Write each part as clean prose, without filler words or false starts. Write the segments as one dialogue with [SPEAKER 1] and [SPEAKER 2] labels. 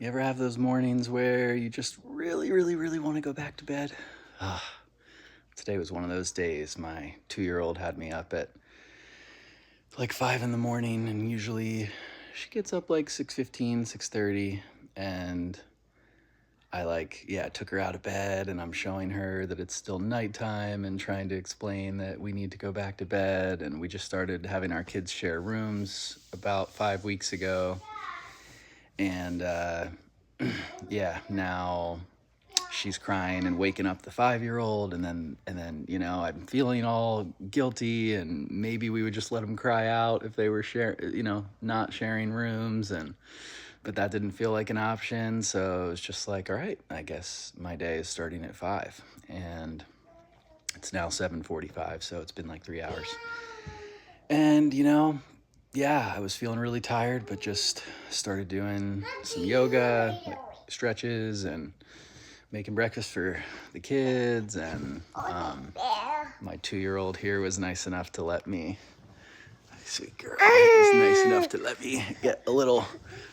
[SPEAKER 1] You ever have those mornings where you just really, really, really want to go back to bed? Ah, today was one of those days. My 2-year-old had me up at like 5 in the morning, and usually she gets up like 6:15, 6:30, and I took her out of bed, and I'm showing her that it's still nighttime and trying to explain that we need to go back to bed. And we just started having our kids share rooms about 5 weeks ago. And yeah, now she's crying and waking up the 5-year-old, and then I'm feeling all guilty, and maybe we would just let them cry out if they were not sharing rooms, but that didn't feel like an option. So it's just like, all right, I guess my day is starting at 5, and it's now 7:45, so it's been like 3 hours. And yeah, I was feeling really tired, but just started doing some yoga, like stretches, and making breakfast for the kids. And my 2-year-old here was nice enough to let me, sweet girl, was nice enough to let me get a little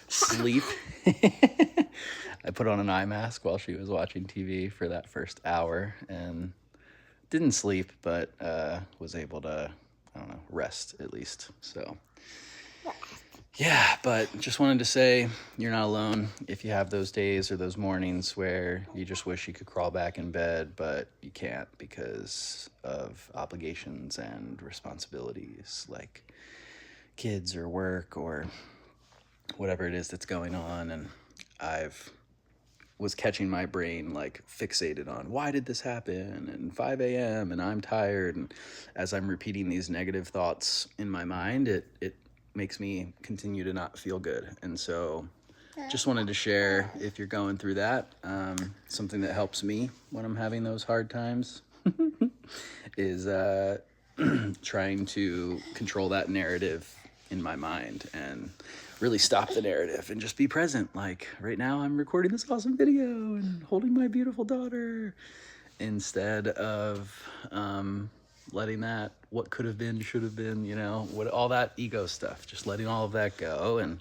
[SPEAKER 1] sleep. I put on an eye mask while she was watching TV for that first hour and didn't sleep, but was able to, I don't know, rest at least. So yeah, but just wanted to say you're not alone if you have those days or those mornings where you just wish you could crawl back in bed, but you can't because of obligations and responsibilities like kids or work or whatever it is that's going on. And I've was catching my brain like fixated on why did this happen and 5 a.m. and I'm tired. And as I'm repeating these negative thoughts in my mind, it makes me continue to not feel good. And so just wanted to share, if you're going through that, something that helps me when I'm having those hard times is trying to control that narrative in my mind and really stop the narrative and just be present. Like right now I'm recording this awesome video and holding my beautiful daughter, instead of letting that what could have been, should have been, all that ego stuff, just letting all of that go. And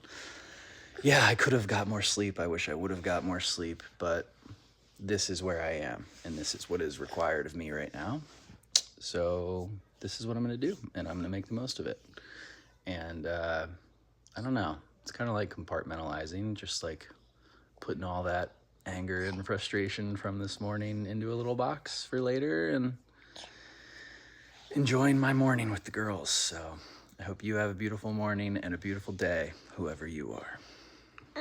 [SPEAKER 1] yeah, I could have got more sleep. I wish I would have got more sleep, but this is where I am, and this is what is required of me right now. So this is what I'm going to do, and I'm going to make the most of it. And I don't know. It's kind of like compartmentalizing, just like putting all that anger and frustration from this morning into a little box for later and enjoying my morning with the girls. So I hope you have a beautiful morning and a beautiful day, whoever you are.